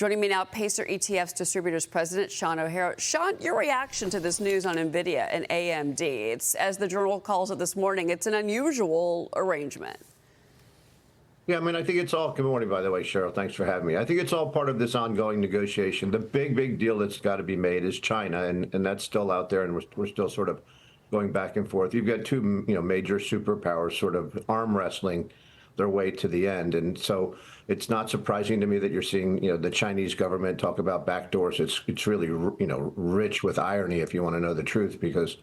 Joining me now, Pacer ETFs Distributors President Sean O'Hara. Sean, your reaction to this news on NVIDIA and AMD. It's, as the Journal calls it this morning, it's an unusual arrangement. Yeah, I mean, I think it's all, good morning, by the way, Cheryl, thanks for having me. I think it's all part of this ongoing negotiation. The big deal that's got to be made is China, and that's still out there, and we're still sort of going back and forth. You've got two, major superpowers sort of arm wrestling their way to the end. And so it's not surprising to me that you're seeing, the Chinese government talk about backdoors. It's really, rich with irony, if you want to know the truth, because,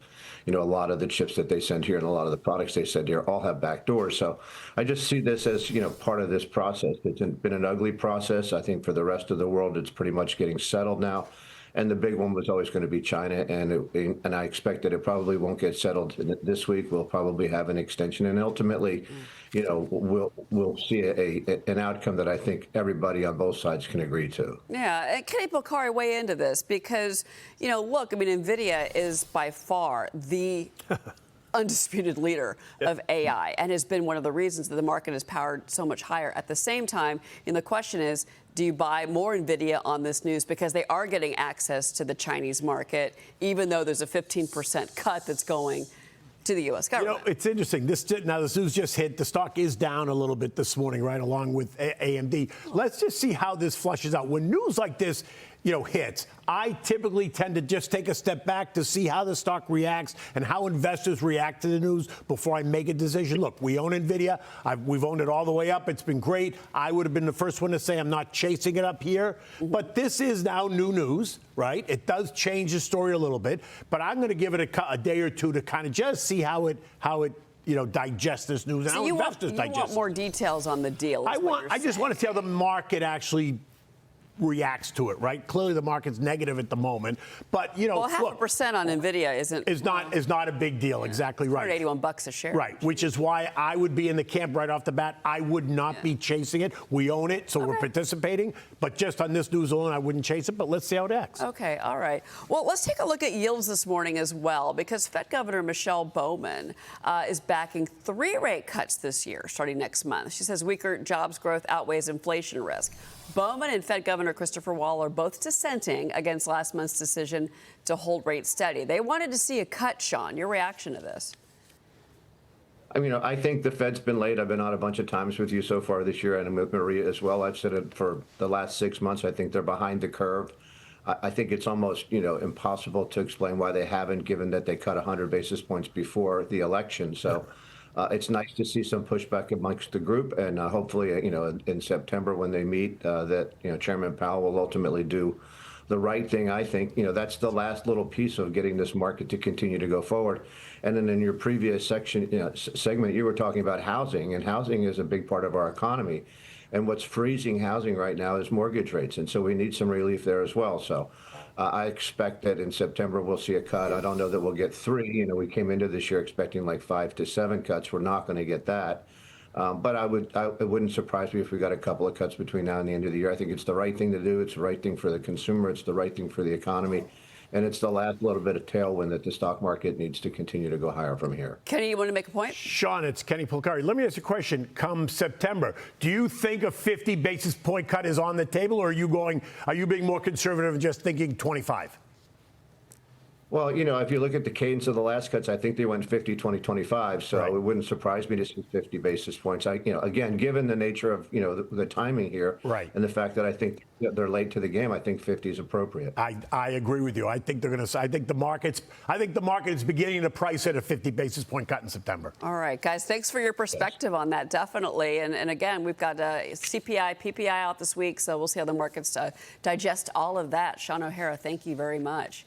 a lot of the chips that they send here and a lot of the products they send here all have backdoors. So I just see this as, part of this process. It's been an ugly process. I think for the rest of the world, it's pretty much getting settled now. And the big one was always going to be China, and I expect that it probably won't get settled this week. We'll probably have an extension, and ultimately, we'll see an outcome that I think everybody on both sides can agree to. Yeah, and Kenny Polcari weigh into this because, look, I mean, NVIDIA is by far the undisputed leader of AI and has been one of the reasons that the market has powered so much higher. At the same time, the question is, do you buy more NVIDIA on this news because they are getting access to the Chinese market, even though there's a 15% cut that's going to the U.S. government? It's interesting. This news just hit. The stock is down a little bit this morning, right, along with AMD. Let's just see how this flushes out. When news like this, hits, I typically tend to just take a step back to see how the stock reacts and how investors react to the news before I make a decision. Look, we own NVIDIA. We've owned it all the way up. It's been great. I would have been the first one to say I'm not chasing it up here. But this is now new news, right? It does change the story a little bit. But I'm going to give it a day or two to kind of just see how it digest this news and how investors digest it. You want more details on the deal. I just want to see how the market actually reacts to it, right? Clearly, the market's negative at the moment, but well, 0.5% on NVIDIA is not a big deal. Exactly right. $181 a share. Right, which is why I would be in the camp right off the bat. I would not be chasing it. We own it, so we're participating. But just on this news alone, I wouldn't chase it. But let's see how it acts. Okay, all right. Well, let's take a look at yields this morning as well, because Fed Governor Michelle Bowman is backing 3 rate cuts this year, starting next month. She says weaker jobs growth outweighs inflation risk. Bowman and Fed Governor Christopher Waller are both dissenting against last month's decision to hold rates steady. They wanted to see a cut, Sean. Your reaction to this? I think the Fed's been late. I've been on a bunch of times with you so far this year, and with Maria as well. I've said it for the last 6 months. I think they're behind the curve. I think it's almost, impossible to explain why they haven't, given that they cut 100 basis points before the election. So it's nice to see some pushback amongst the group, and hopefully, in September when they meet, that Chairman Powell will ultimately do the right thing. I think that's the last little piece of getting this market to continue to go forward. And then in your previous segment, you were talking about housing, and housing is a big part of our economy. And what's freezing housing right now is mortgage rates, and so we need some relief there as well. So I expect that in September we'll see a cut. I don't know that we'll get 3. We came into this year expecting like 5 to 7 cuts. We're not going to get that. But it wouldn't surprise me if we got a couple of cuts between now and the end of the year. I think it's the right thing to do. It's the right thing for the consumer. It's the right thing for the economy. And it's the last little bit of tailwind that the stock market needs to continue to go higher from here. Kenny, you want to make a point? Sean, it's Kenny Polcari. Let me ask you a question. Come September, do you think a 50 basis point cut is on the table, or are you being more conservative and just thinking 25? Well, if you look at the cadence of the last cuts, I think they went 50, 20, 25. So It wouldn't surprise me to see 50 basis points. Again, given the nature of, the timing here, and the fact that I think they're late to the game, I think 50 is appropriate. I agree with you. I think the market is beginning to price at a 50 basis point cut in September. All right, guys, thanks for your perspective on that, definitely. And again, we've got CPI, PPI out this week, so we'll see how the markets digest all of that. Sean O'Hara, thank you very much.